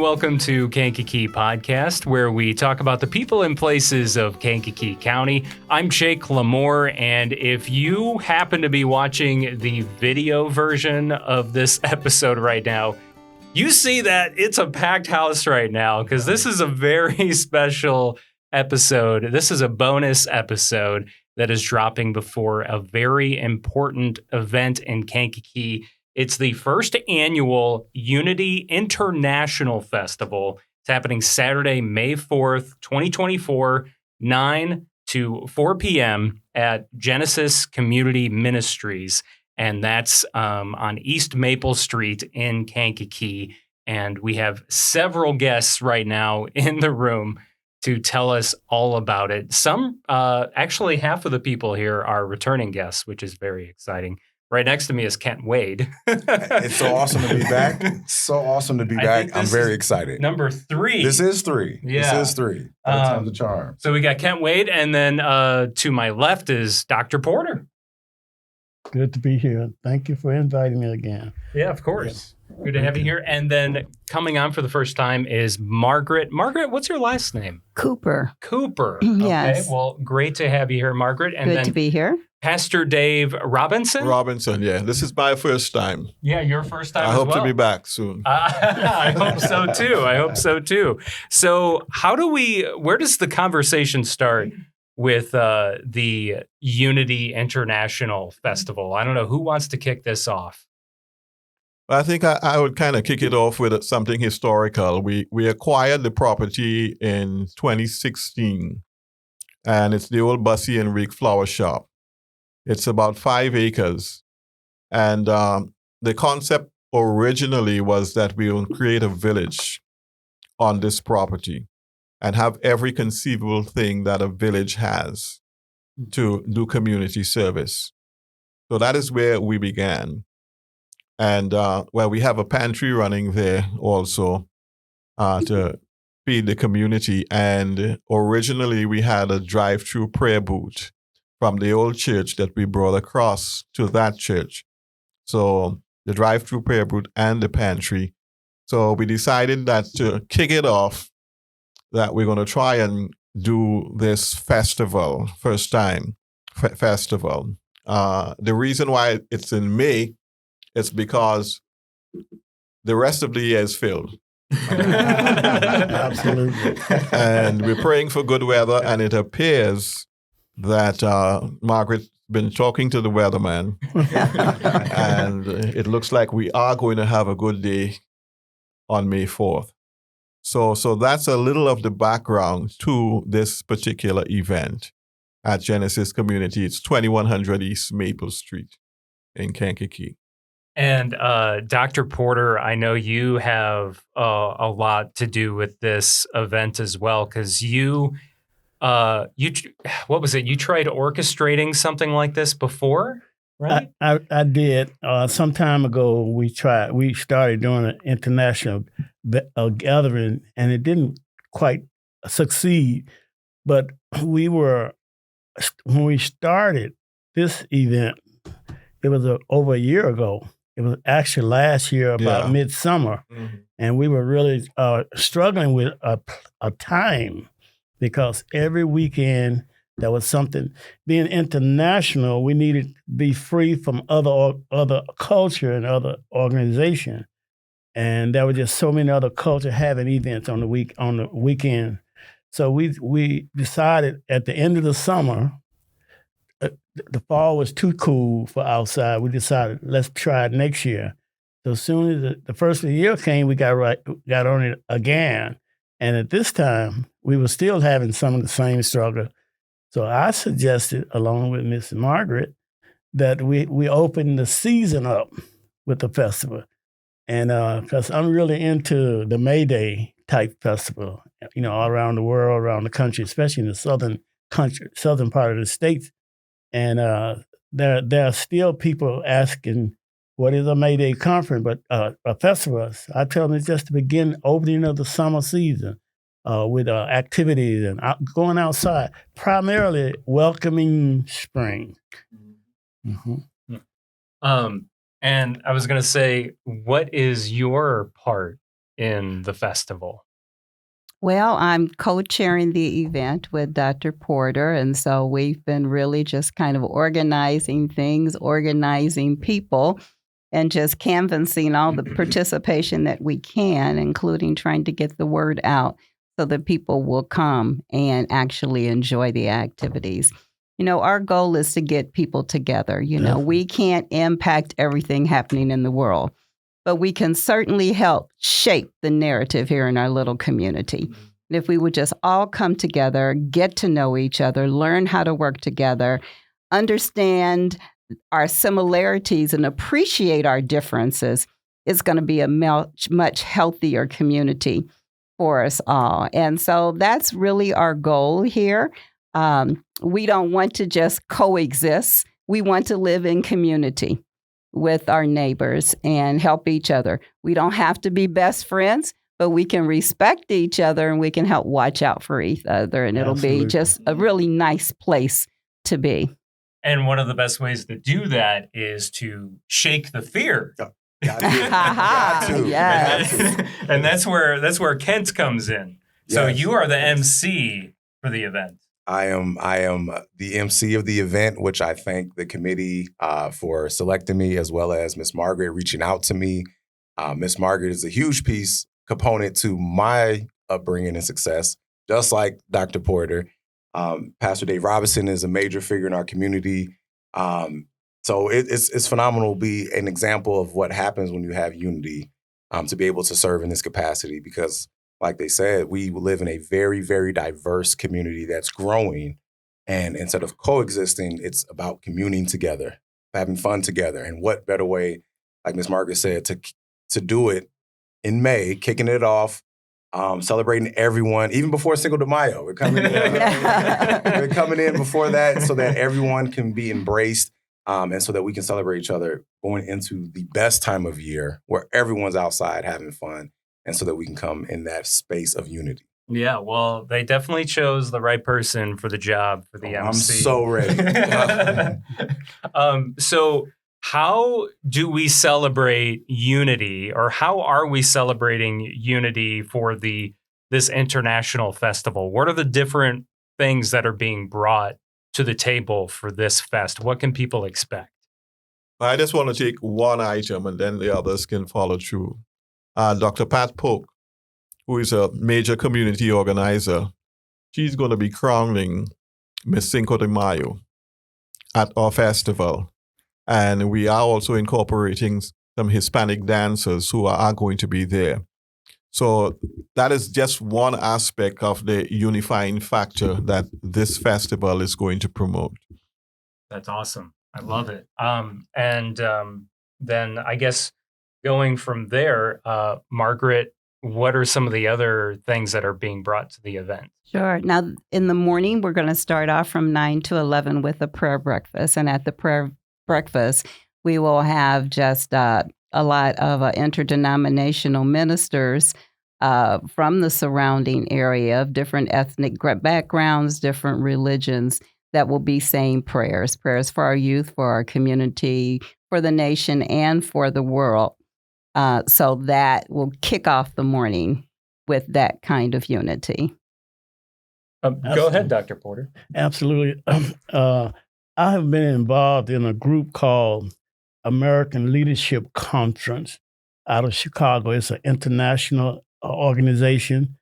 welcome to Kankakee Podcast, where we talk about the people and places of Kankakee County. I'm Jake LaMore, and if you happen to be watching the video version of this episode right now, you see that it's a packed house right now because this is a very special episode. This is a bonus episode that is dropping before a very important event in Kankakee. It's the first annual Unity International Festival. It's happening Saturday, May 4th, 2024, 9 to 4 p.m. at Genesis Community Ministries. And that's on East Maple Street in Kankakee. And we have several guests right now in the room to tell us all about it. Some, actually half of the people here are returning guests, which is very exciting. Right next to me is Kent Wade. It's so awesome to be back. So awesome to be back. I'm very excited. Number 3. This is 3. Yeah. This is 3. Time's the charm. So we got Kent Wade, and then to my left is Dr. Porter. Good to be here. Thank you for inviting me again. Yeah, of course. Yeah. Good to have you here. And then coming on for the first time is Margaret. Margaret, what's your last name? Cooper. Cooper. Yes. Okay, well, great to have you here, Margaret. And Good then to be here. Pastor Dave Robinson. Robinson, yeah. This is my first time. Yeah, your first time I as hope well. to be back soon. I hope so too. So where does the conversation start with the Unity International Festival? I don't know. Who wants to kick this off? I think I would kind of kick it off with something historical. We acquired the property in 2016, and it's the old Bussy and Rick flower shop. It's about 5 acres. And the concept originally was that we would create a village on this property and have every conceivable thing that a village has to do community service. So that is where we began. And we have a pantry running there also to feed the community. And originally we had a drive-through prayer booth from the old church that we brought across to that church. So the drive-through prayer booth and the pantry. So we decided that to kick it off, that we're going to try and do this festival, first time festival. The reason why it's in May is because the rest of the year is filled. Absolutely. And we're praying for good weather, and it appears that Margaret's been talking to the weatherman, and it looks like we are going to have a good day on May 4th. So that's a little of the background to this particular event at Genesis Community. It's 2100 East Maple Street in Kankakee. And Dr. Porter, I know you have a lot to do with this event as well, because you what was it? You tried orchestrating something like this before, right? I did. Some time ago, we started doing an international gathering, and it didn't quite succeed. But when we started this event, it was over a year ago. It was actually last year, about midsummer. Mm-hmm. And we were really struggling with a time, because every weekend there was something. Being international, we needed to be free from other culture and other organization. And there were just so many other cultures having events on the weekend. So we decided at the end of the summer, the fall was too cool for outside. We decided, let's try it next year. So as soon as the first of the year came, we got on it again. And at this time, we were still having some of the same struggle. So I suggested, along with Miss Margaret, that we open the season up with the festival. And because I'm really into the May Day type festival, all around the world, around the country, especially in the southern part of the states. And there are still people asking, what is a May Day conference? But a festival, I tell them it's just the opening of the summer season with activities and going outside, primarily welcoming spring. Mm-hmm. And I was going to say, what is your part in the festival? Well, I'm co-chairing the event with Dr. Porter, and so we've been really just kind of organizing things, organizing people, and just canvassing all the participation that we can, including trying to get the word out so that people will come and actually enjoy the activities. You know, our goal is to get people together. You know, we can't impact everything happening in the world, but we can certainly help shape the narrative here in our little community. And if we would just all come together, get to know each other, learn how to work together, understand our similarities and appreciate our differences, it's going to be a much healthier community for us all. And so that's really our goal here. We don't want to just coexist. We want to live in community with our neighbors and help each other. We don't have to be best friends, but we can respect each other and we can help watch out for each other. And it'll be just a really nice place to be. And one of the best ways to do that is to shake the fear. Got to. Yes. And that's where Kent comes in. So you are the MC for the event. I am the MC of the event, which I thank the committee for selecting me, as well as Miss Margaret reaching out to me. Miss Margaret is a huge component to my upbringing and success, just like Dr. Porter. Pastor Dave Robinson is a major figure in our community. So it's phenomenal to be an example of what happens when you have unity, to be able to serve in this capacity, because like they said, we live in a very, very diverse community that's growing. And instead of coexisting, it's about communing together, having fun together. And what better way, like Miss Margaret said, to do it in May, kicking it off, celebrating everyone, even before Cinco de Mayo. We're coming in before that so that everyone can be embraced, and so that we can celebrate each other going into the best time of year where everyone's outside having fun, and so that we can come in that space of unity. Yeah, well, they definitely chose the right person for the job for the MC. I'm so ready. So how do we celebrate unity, or how are we celebrating unity for this international festival? What are the different things that are being brought to the table for this fest? What can people expect? I just want to take one item and then the others can follow through. Dr. Pat Polk, who is a major community organizer, she's going to be crowning Miss Cinco de Mayo at our festival. And we are also incorporating some Hispanic dancers who are going to be there. So that is just one aspect of the unifying factor that this festival is going to promote. That's awesome. I love it. Then I guess going from there, Margaret, what are some of the other things that are being brought to the event? Sure. Now, in the morning, we're going to start off from 9 to 11 with a prayer breakfast. And at the prayer breakfast, we will have just a lot of interdenominational ministers from the surrounding area of different ethnic backgrounds, different religions, that will be saying prayers for our youth, for our community, for the nation, and for the world. So that will kick off the morning with that kind of unity. Go ahead, Dr. Porter. Absolutely. I have been involved in a group called American Leadership Conference out of Chicago. It's an international organization,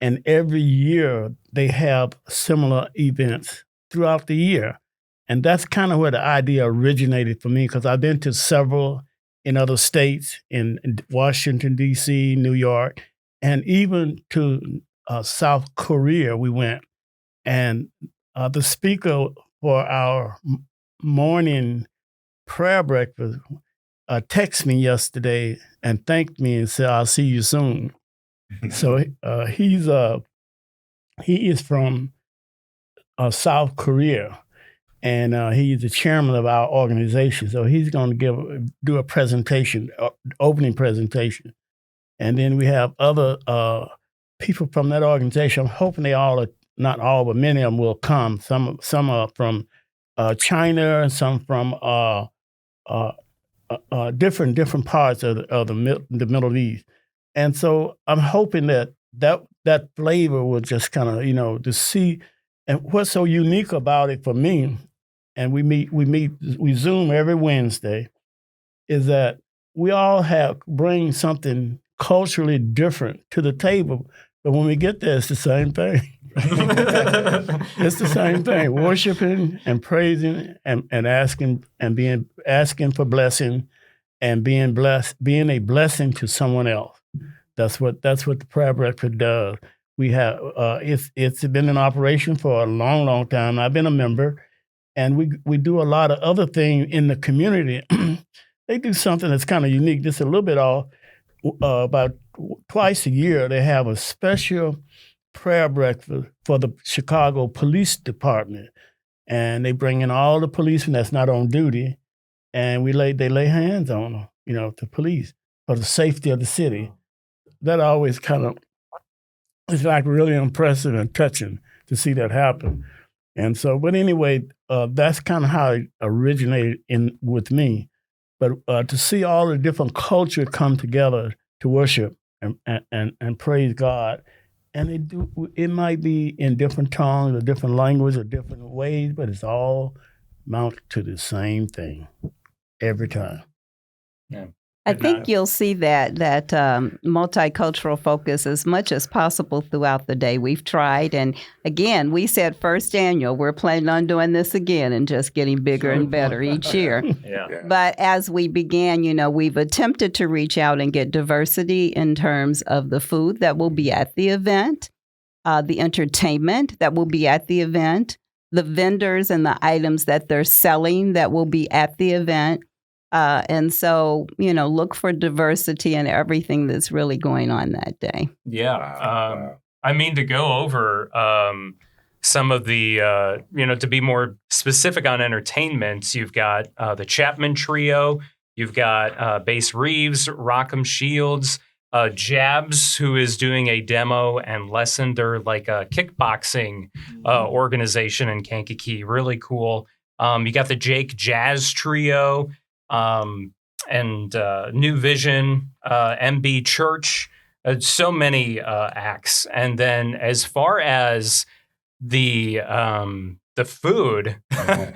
and every year they have similar events throughout the year. And that's kind of where the idea originated for me, because I've been to several in other states, in Washington, D.C., New York, and even to South Korea we went. And the speaker for our morning prayer breakfast texted me yesterday and thanked me and said, "I'll see you soon." So he is from South Korea, and he's the chairman of our organization. So he's going to do a presentation, opening presentation. And then we have other people from that organization. I'm hoping they all are, not all, but many of them will come. Some are from China, and some from different parts of the Middle East. And so I'm hoping that flavor will just kind of, to see. And what's so unique about it for me, and we Zoom every Wednesday, is that we all bring something culturally different to the table. But when we get there, it's the same thing. It's the same thing, worshiping and praising and asking and asking for blessing and being blessed, being a blessing to someone else. That's what the prayer breakfast does. We have it's been in operation for a long, long time. I've been a member, and we do a lot of other things in the community. They do something that's kind of unique, just a little bit off. About twice a year, they have a special prayer breakfast for the Chicago Police Department, and they bring in all the policemen that's not on duty, and they lay hands on them, the police, for the safety of the city. That always it's like really impressive and touching to see that happen. And so, but anyway, that's kind of how it originated with me. But to see all the different cultures come together to worship and praise God, and it might be in different tongues or different languages or different ways, but it's all amount to the same thing every time. Yeah. I think you'll see that multicultural focus as much as possible throughout the day. We've tried, and again, we said first annual. We're planning on doing this again and just getting bigger and better each year. Yeah. But as we began, we've attempted to reach out and get diversity in terms of the food that will be at the event, the entertainment that will be at the event, the vendors and the items that they're selling that will be at the event. And so, look for diversity in everything that's really going on that day. Yeah. I mean, to go over some of the, to be more specific on entertainment, you've got the Chapman Trio, you've got Bass Reeves, Rock'em Shields, Jabs, who is doing a demo and lesson. They're like a kickboxing organization in Kankakee. Really cool. You got the Jake Jazz Trio. And New Vision, MB Church, so many acts. And then as far as the food, man,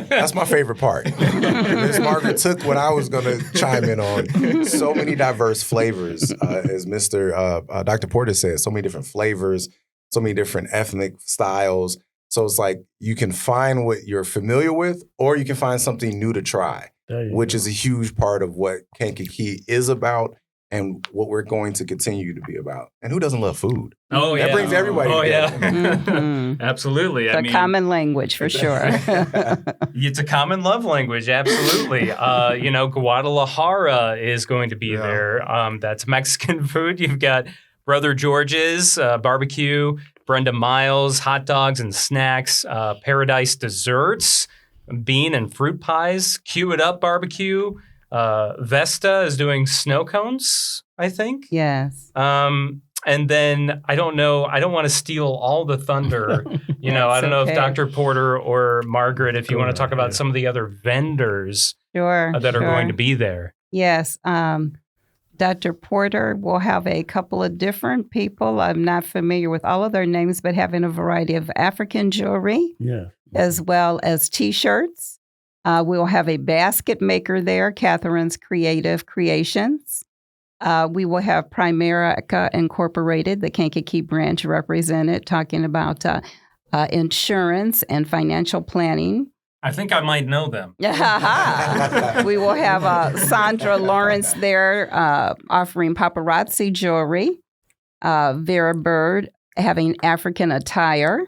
that's my favorite part. Miss Margaret took what I was going to chime in on. So many diverse flavors, as Dr. Porter said. So many different flavors, so many different ethnic styles. So it's like you can find what you're familiar with, or you can find something new to try. Which is a huge part of what Kankakee is about and what we're going to continue to be about. And who doesn't love food? Oh, yeah. That brings everybody together. Yeah. Mm-hmm. Absolutely. It's a common language for sure. It's a common love language. Absolutely. Guadalajara is going to be there. That's Mexican food. You've got Brother George's barbecue, Brenda Miles, hot dogs and snacks, Paradise Desserts, bean and fruit pies, Cue It Up barbecue. Vesta is doing snow cones, I think. Yes. And then I don't know. I don't want to steal all the thunder. I don't know if Dr. Porter or Margaret, if you want to talk about some of the other vendors that are going to be there. Yes. Dr. Porter will have a couple of different people. I'm not familiar with all of their names, but having a variety of African jewelry. Yeah. As well as T-shirts. We'll have a basket maker there, Catherine's Creative Creations. We will have Primerica Incorporated, the Kankakee branch represented, talking about insurance and financial planning. I think I might know them. We will have Sandra Lawrence there offering paparazzi jewelry. Vera Bird having African attire.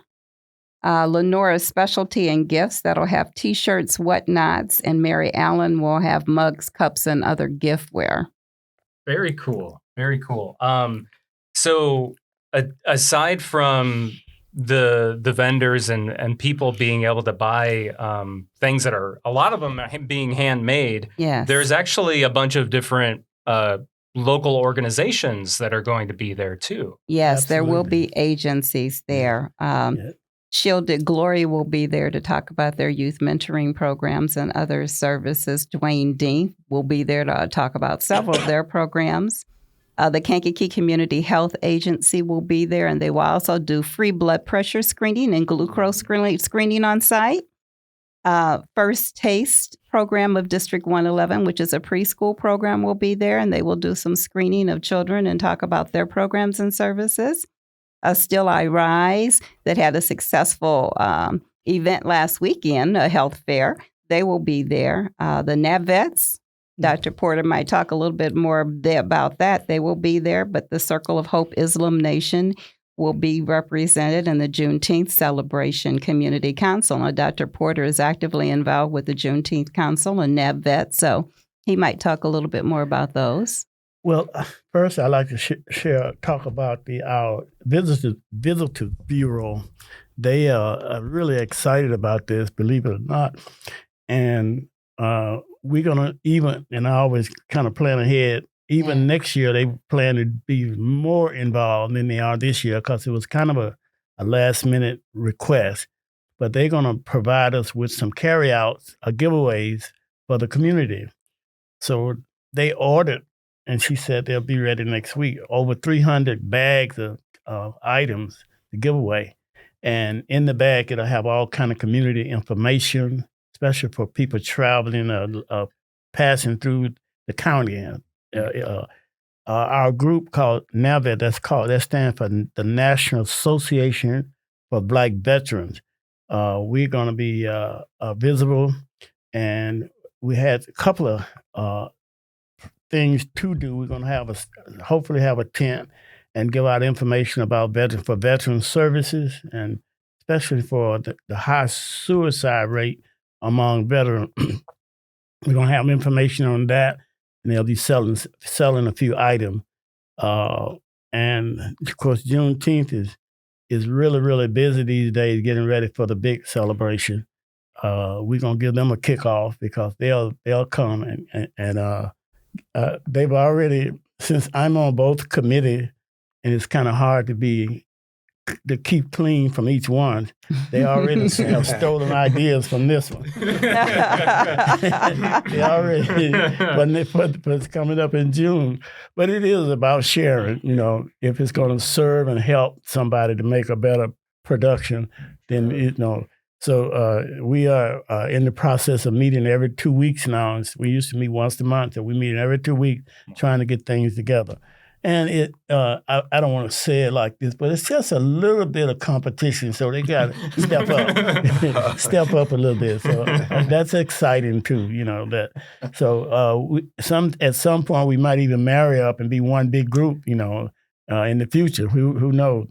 Lenora's Specialty and Gifts, that'll have T-shirts, whatnots, and Mary Allen will have mugs, cups, and other giftware. Very cool. Very cool. So aside from the vendors and people being able to buy things that are, a lot of them are being handmade, there's actually a bunch of different local organizations that are going to be there too. Yes, Absolutely. There will be agencies there. Shielded Glory will be there to talk about their youth mentoring programs and other services. Dwayne Dean will be there to talk about several of their programs. The Kankakee Community Health Agency will be there, and they will also do free blood pressure screening and glucose screening on site. First Taste program of District 111, which is a preschool program, will be there, and they will do some screening of children and talk about their programs and services. Still I Rise, that had a successful event last weekend, a health fair. They will be there. The NAVETS, Dr. Porter might talk a little bit more about that. They will be there, but the Circle of Hope Islam Nation will be represented in the Juneteenth Celebration Community Council. Now, Dr. Porter is actively involved with the Juneteenth Council and NAVET, so he might talk a little bit more about those. Well, first I'd like to talk about our Visitor Bureau. They are really excited about this, believe it or not. And we're going to even, and I always kind of plan ahead, even next year they plan to be more involved than they are this year because it was kind of a last minute request. But they're going to provide us with some carryouts, giveaways for the community. So they ordered, and she said they'll be ready next week, over 300 bags of items to give away. And in the bag, it'll have all kind of community information, especially for people traveling, passing through the county. Our group called NAVET, that stands for the National Association for Black Veterans. We're going to be visible, and we had a couple of things to do. We're going to hopefully have a tent and give out information about veteran services, and especially for the high suicide rate among veterans. We're going to have information on that, and they'll be selling a few items. And of course, Juneteenth is really, really busy these days, getting ready for the big celebration. We're going to give them a kickoff because they'll come and they've already, since I'm on both committee, and it's kind of hard to keep clean from each one. They already have stolen ideas from this one. They already, but it's coming up in June. But it is about sharing, if it's going to serve and help somebody to make a better production, then, So we are in the process of meeting every 2 weeks now. We used to meet once a month, so we meet every 2 weeks trying to get things together. And I don't want to say it like this, but it's just a little bit of competition, so they got to step up a little bit. So that's exciting too, that. So at some point we might even marry up and be one big group, in the future. Who knows?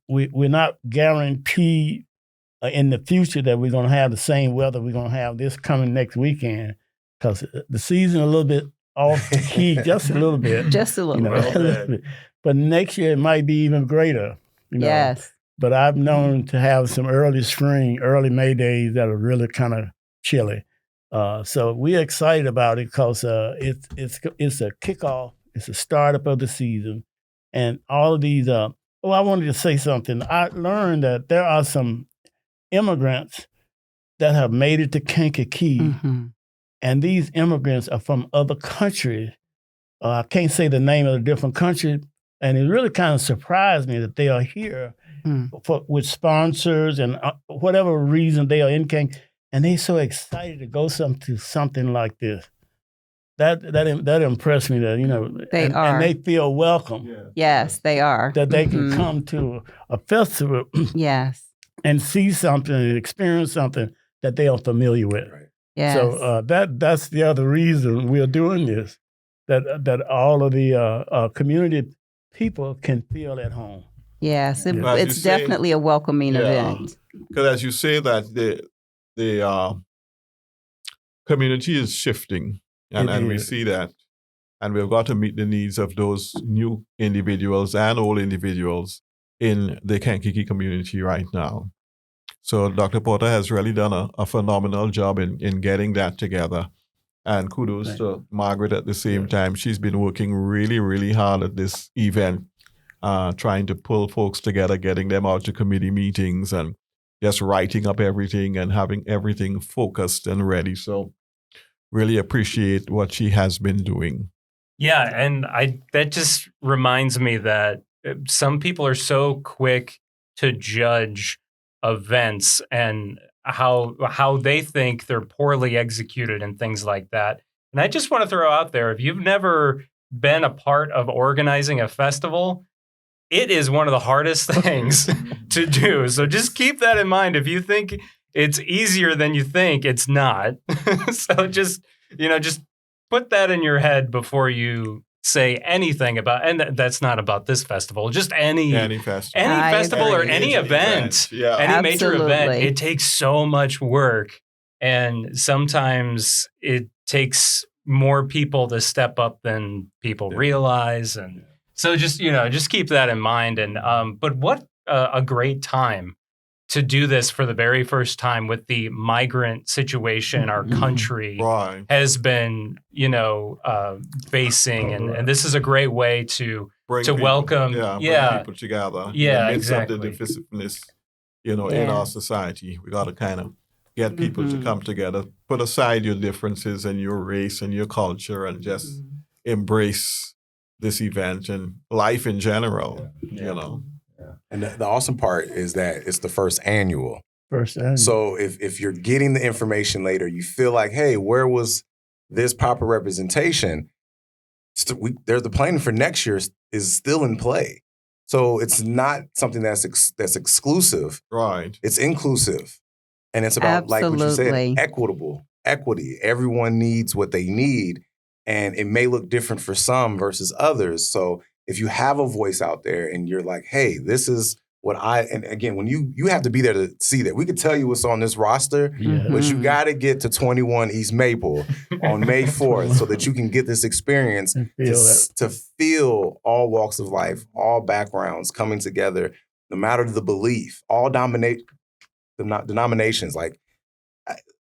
We're not guaranteed in the future that we're going to have the same weather we're going to have this coming next weekend, because the season a little bit off the key, just a little bit. Just a little bit. But next year it might be even greater. Yes. But I've known to have some early spring, early May days that are really kind of chilly. So we're excited about it because it's a kickoff. It's a startup of the season. And all of these, I wanted to say something. I learned that there are some immigrants that have made it to Kankakee. Mm-hmm. And these immigrants are from other countries. I can't say the name of the different countries. And it really kind of surprised me that they are here with sponsors and whatever reason they are in Kankakee. And they're so excited to go to something like this. That impressed me that, they are. And they feel welcome. Yeah. Yes, they are. That they can come to a festival yes. and see something and experience something that they are familiar with. Right. Yes. So that's the other reason we're doing this, that all of the community people can feel at home. Yes, it's definitely a welcoming event. Because as you say that the community is shifting, and we see that, and we've got to meet the needs of those new individuals and old individuals in the Kankakee community right now. So Dr. Porter has really done a phenomenal job in getting that together. And kudos to Margaret at the same time. She's been working really, really hard at this event, trying to pull folks together, getting them out to committee meetings and just writing up everything and having everything focused and ready. So really appreciate what she has been doing. Yeah, and that just reminds me that some people are so quick to judge events and how they think they're poorly executed and things like that. And I just want to throw out there, if you've never been a part of organizing a festival, it is one of the hardest things to do. So just keep that in mind. If you think it's easier than you think, it's not. So just put that in your head before you say anything about, and that's not about this festival, just any festival or any event, any major event. It takes so much work, and sometimes it takes more people to step up than people realize. And so just keep that in mind. And but what a great time to do this for the very first time with the migrant situation our country has been, facing. And this is a great way to welcome bring people together. Yeah, in the midst exactly. of the divisiveness, in our society. We got to kind of get people to come together, put aside your differences and your race and your culture, and just embrace this event and life in general, And the awesome part is that it's the first annual. Annual. So if you're getting the information later, you feel like, hey, where was this proper representation? There's the planning for next year is still in play. So it's not something that's exclusive. Right. It's inclusive. And it's about, like what you said, equity. Everyone needs what they need. And it may look different for some versus others. So if you have a voice out there and you're like, hey, this is what and again, when you have to be there to see that. We could tell you what's on this roster, but you got to get to 21 East Maple on May 4th so that you can get this experience to feel all walks of life, all backgrounds coming together, no matter the belief, all denominations, like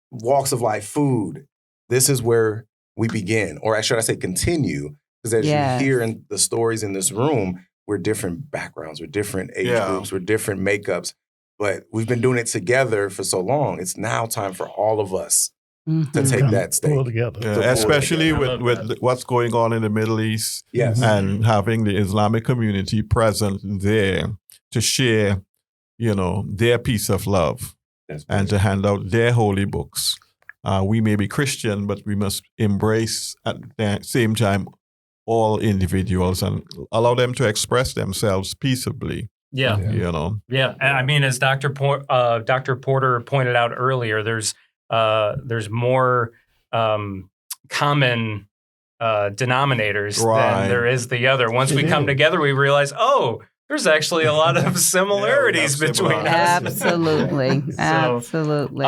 walks of life, food. This is where we begin, or should I say continue, because as you hear in the stories in this room, we're different backgrounds, we're different age groups, we're different makeups, but we've been doing it together for so long. It's now time for all of us to take that stake. Pull together. Especially with what's going on in the Middle East and having the Islamic community present there to share, their piece of love and to hand out their holy books. We may be Christian, but we must embrace at the same time all individuals and allow them to express themselves peaceably. Yeah. Yeah. And I mean, as Dr. Porter pointed out earlier, there's more common denominators than there is the other. Once we come together, we realize, there's actually a lot of similarities between us. Absolutely. Absolutely.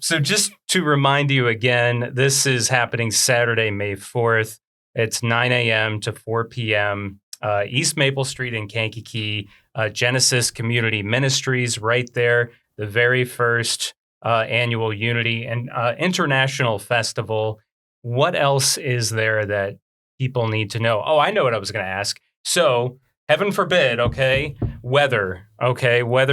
So just to remind you again, this is happening Saturday, May 4th. It's 9 a.m. to 4 p.m. East Maple Street in Kankakee, Genesis Community Ministries right there, the very first annual Unity and International Festival. What else is there that people need to know? Oh, I know what I was going to ask. So, heaven forbid, weather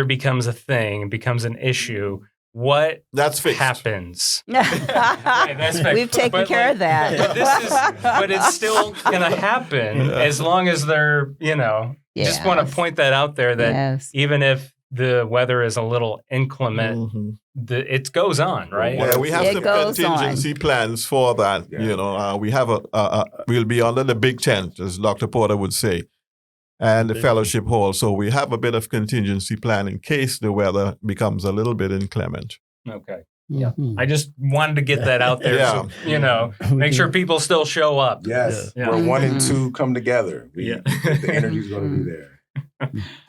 becomes a thing, becomes an issue. What happens? We've taken care of that. But it's still going to happen as long as they're, just want to point that out there that even if the weather is a little inclement, it goes on, right? Yeah, we have some contingency plans for that. Yeah. We have we'll be under the big tent, as Dr. Porter would say, and the fellowship hall. So we have a bit of contingency plan in case the weather becomes a little bit inclement. Okay. Yeah. I just wanted to get that out there. So, make sure people still show up. Yes. Yeah. Where 1 and 2 come together. The energy's going to be there.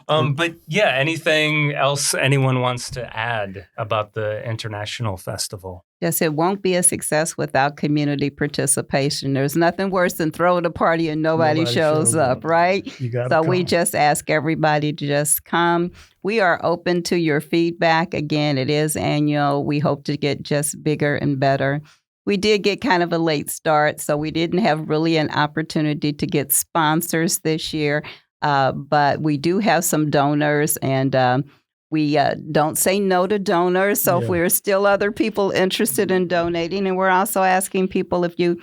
But anything else anyone wants to add about the International Festival? Yes, it won't be a success without community participation. There's nothing worse than throwing a party and nobody shows up, right? So we just ask everybody to just come. We are open to your feedback. Again, it is annual. We hope to get just bigger and better. We did get kind of a late start, so we didn't have really an opportunity to get sponsors this year. But we do have some donors, and we don't say no to donors. So if there are still other people interested in donating, and we're also asking people, if you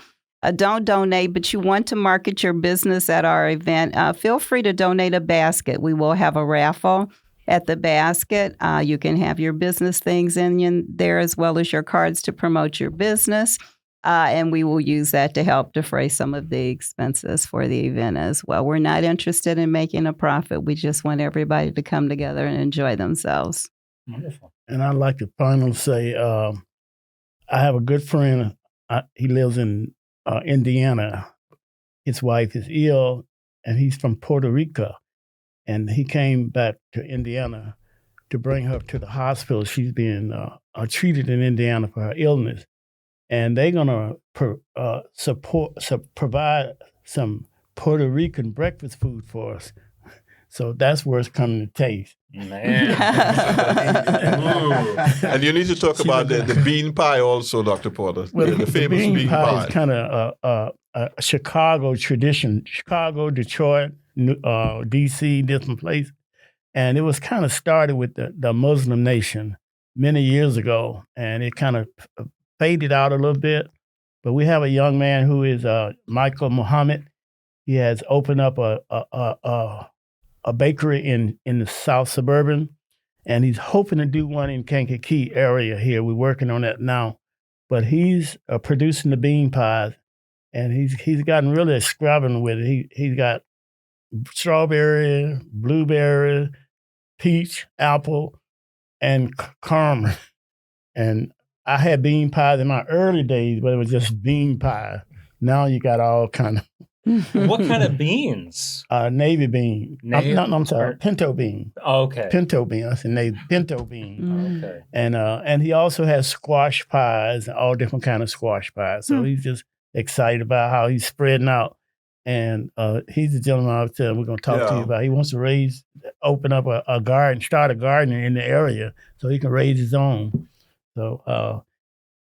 don't donate, but you want to market your business at our event, feel free to donate a basket. We will have a raffle at the basket. You can have your business things in there as well as your cards to promote your business. And we will use that to help defray some of the expenses for the event as well. We're not interested in making a profit. We just want everybody to come together and enjoy themselves. Wonderful. And I'd like to finally say, I have a good friend. He lives in Indiana. His wife is ill, and he's from Puerto Rico. And he came back to Indiana to bring her to the hospital. She's being treated in Indiana for her illness. And they're going to provide some Puerto Rican breakfast food for us. So that's where it's coming to taste. Man. And you need to talk about the bean pie also, Dr. Porter. Well, the famous bean pie. Is kind of a Chicago tradition. Chicago, Detroit, D.C., different places. And it was kind of started with the Muslim nation many years ago. And it kind of faded out a little bit. But we have a young man who is Michael Muhammad. He has opened up a bakery in the South Suburban, and he's hoping to do one in Kankakee area here. We're working on that now. But he's producing the bean pies, and he's gotten really extravagant with it. He's got strawberry, blueberry, peach, apple, and caramel. And I had bean pies in my early days, but it was just bean pie. Now you got all kind of. What kind of beans? Navy bean. I'm sorry, pinto bean. Oh, okay. Pinto bean. I said navy pinto bean. Okay. And he also has squash pies, all different kind of squash pies. So he's just excited about how he's spreading out. And he's the gentleman I was telling we're going to talk to you about. He wants to open up a garden, start a garden in the area so he can raise his own. So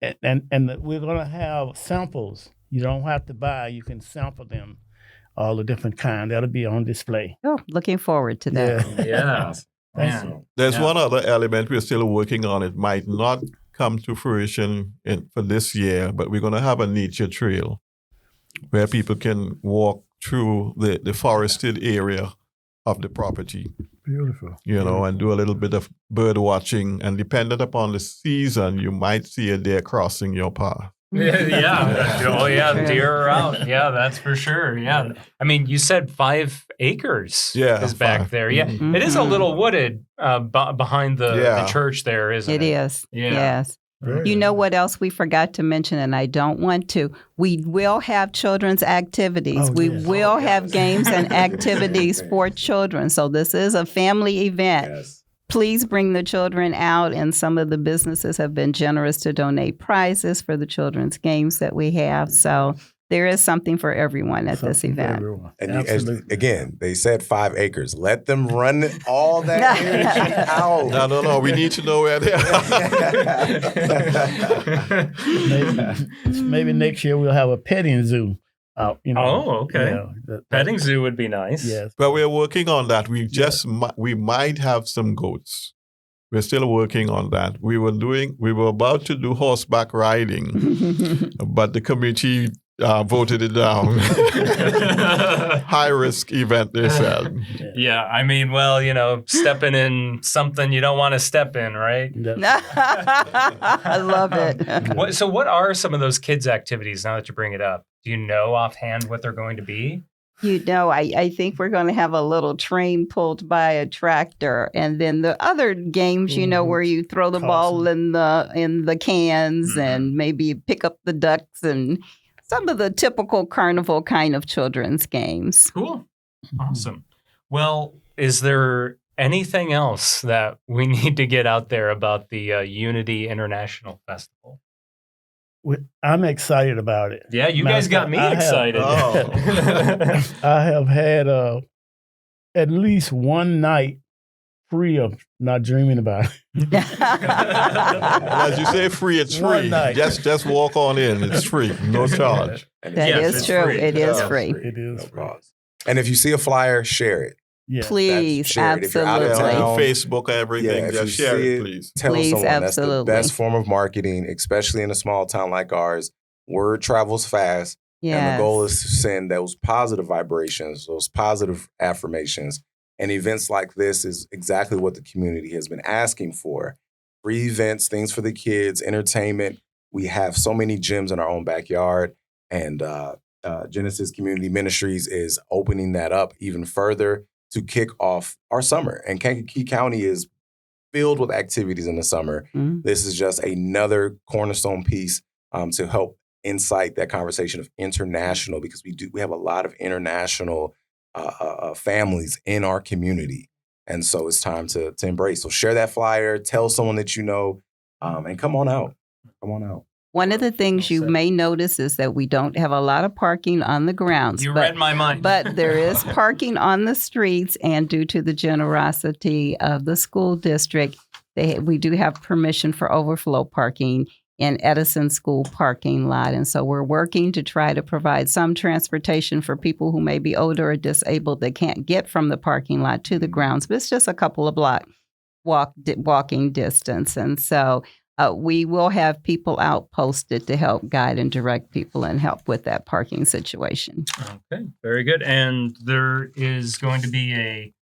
and we're going to have samples. You don't have to buy. You can sample them, all the different kinds. That'll be on display. Oh, looking forward to that. Yeah. Man. There's one other element we're still working on. It might not come to fruition for this year, but we're going to have a nature trail where people can walk through the forested area of the property. Beautiful. And do a little bit of bird watching. And dependent upon the season, you might see a deer crossing your path. Yeah. Oh, yeah. Deer are out. Yeah, that's for sure. Yeah. I mean, you said 5 acres is back there. Yeah. Mm-hmm. It is a little wooded behind the church there, isn't it? It is. Yeah. Yes. You know what else we forgot to mention, and I don't want to? We will have children's activities. We will have games and activities for children. So this is a family event. Yes. Please bring the children out, and some of the businesses have been generous to donate prizes for the children's games that we have. So there is something for everyone at this event. And again, they said 5 acres. Let them run all that energy out. No. We need to know where they are. Maybe next year we'll have a petting zoo. Oh, okay. Petting zoo would be nice. Yes. But we're working on that. We might have some goats. We're still working on that. We were about to do horseback riding, but the committee voted it down. High risk event, they said. Yeah, I mean, well, stepping in something you don't want to step in, right? I love it. So what are some of those kids' activities now that you bring it up? Do you know offhand what they're going to be? I think we're going to have a little train pulled by a tractor, and then the other games, where you throw the ball in the cans and maybe pick up the ducks and some of the typical carnival kind of children's games. Cool. Awesome. Well, is there anything else that we need to get out there about the Unity International Festival? I'm excited about it. Yeah, you guys got me excited. I have had at least one night free of not dreaming about it. As you say, free, it's free. Just walk on in. It's free. No charge. That is true. Free. It is free. It is free. And if you see a flyer, share it. Yeah. Please, share it. If you're out of absolutely. town, On Facebook, everything. Just share it, please. Tell Please, someone absolutely. that's the best form of marketing, especially in a small town like ours. Word travels fast. Yes. And the goal is to send those positive vibrations, those positive affirmations. And events like this is exactly what the community has been asking for. Free events, things for the kids, entertainment. We have so many gyms in our own backyard. And Genesis Community Ministries is opening that up even further to kick off our summer. And Kankakee County is filled with activities in the summer. Mm-hmm. This is just another cornerstone piece to help incite that conversation of international, because we have a lot of international families in our community. And so it's time to embrace. So share that flyer, tell someone that you know, and come on out. Come on out. One of the things you may notice is that we don't have a lot of parking on the grounds. You read my mind. But there is parking on the streets, and due to the generosity of the school district, we do have permission for overflow parking in Edison School parking lot. And so we're working to try to provide some transportation for people who may be older or disabled that can't get from the parking lot to the grounds, but it's just a couple of block walking distance. And so we will have people out posted to help guide and direct people and help with that parking situation. Okay, very good. And there is going to be a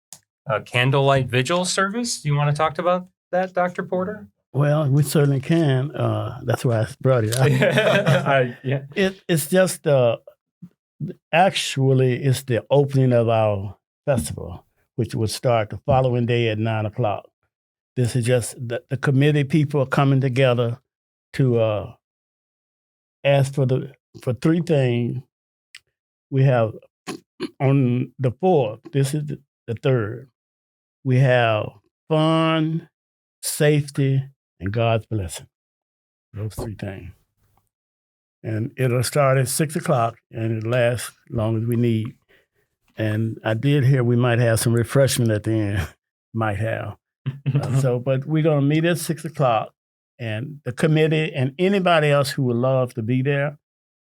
candlelight vigil service. Do you want to talk about that, Dr. Porter? Well, we certainly can. That's why I brought it up. Yeah. It's just actually it's the opening of our festival, which will start the following day at 9:00. This is just the committee people are coming together to ask for three things. We have on the 4th, this is the 3rd, we have fun, safety, and God's blessing. Those three things. And it'll start at 6:00 and it'll last as long as we need. And I did hear we might have some refreshment at the end. Might have. But we're going to meet at 6:00, and the committee and anybody else who would love to be there.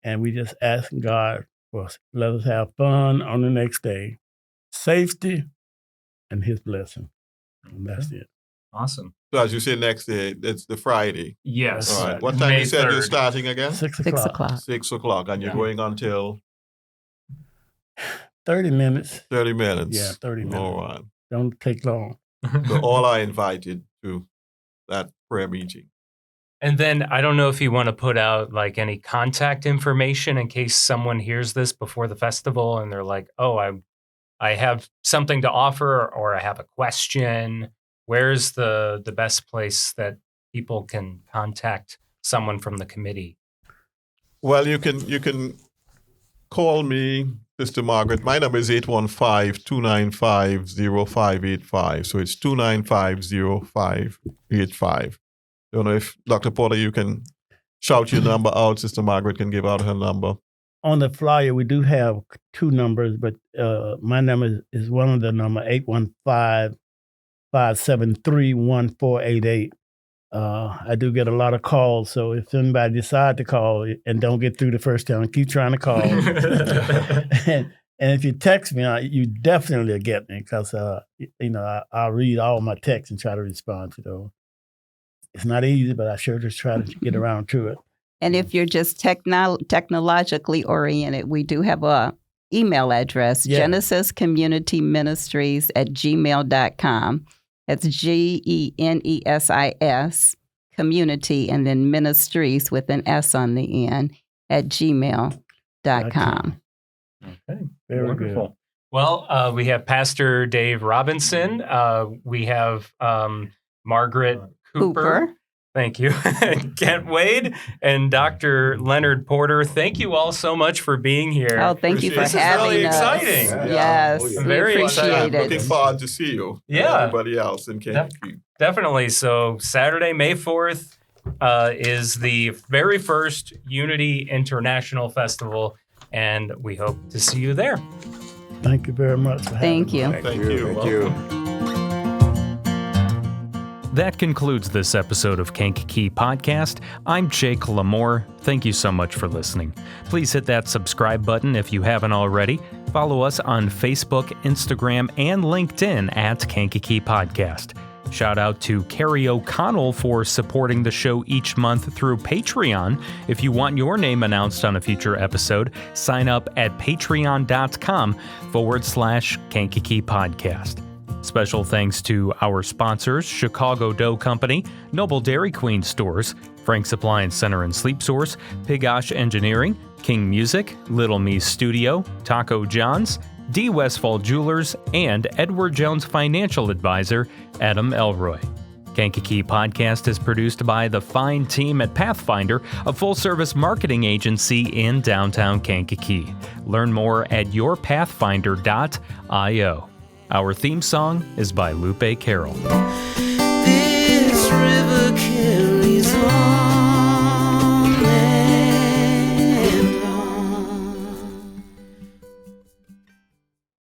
And we just ask God for let us have fun on the next day, safety, and His blessing. And that's it. Awesome. So as you say, next day, it's the Friday. Yes. All right. What time May you said 3rd. you're starting again? 6:00. 6:00, and you're going until 30 minutes. 30 minutes. Yeah, 30 minutes. All right. Don't take long. So all are invited to that prayer meeting. And then I don't know if you want to put out like any contact information in case someone hears this before the festival and they're like, oh, I have something to offer or I have a question. Where's the best place that people can contact someone from the committee? Well, you can call me, Sister Margaret. My number is 815-295-0585. So it's 295-0585. Don't know if Dr. Porter, you can shout your number out. Sister Margaret can give out her number. On the flyer, we do have two numbers, but my number is one of the number 815-573-1488. I do get a lot of calls, so if anybody decide to call and don't get through the first time, keep trying to call. and if you text me, you definitely get me because I'll read all my texts and try to respond to those. It's not easy, but I sure just try to get around to it. And if you're just technologically oriented, we do have a email address, genesiscommunityministries@gmail.com. That's GENESIS, community, and then ministries with an S on the end @gmail.com. Okay, Very wonderful. good. Well, we have Pastor Dave Robinson. We have Margaret Cooper. Thank you. Kent Wade and Dr. Leonard Porter. Thank you all so much for being here. Oh, thank you for This is having really us. exciting. Yes, Oh, yeah. we Very appreciate excited. Looking it. forward to see you. Yeah. And everybody else in Kankakee. Definitely. So Saturday, May 4th is the very first Unity International Festival, and we hope to see you there. Thank you very much for having Thank me. you. Thank you. Thank you. That concludes this episode of Kankakee Podcast. I'm Jake LaMore. Thank you so much for listening. Please hit that subscribe button if you haven't already. Follow us on Facebook, Instagram, and LinkedIn @Kankakee Podcast. Shout out to Carrie O'Connell for supporting the show each month through Patreon. If you want your name announced on a future episode, sign up at patreon.com/Kankakee Podcast. Special thanks to our sponsors, Chicago Dough Company, Noble Dairy Queen Stores, Frank's Appliance Center and Sleep Source, Pigosh Engineering, King Music, Little Me's Studio, Taco John's, D. Westfall Jewelers, and Edward Jones Financial Advisor, Adam Elroy. Kankakee Podcast is produced by the fine team at Pathfinder, a full-service marketing agency in downtown Kankakee. Learn more at yourpathfinder.io. Our theme song is by Lupe Carroll.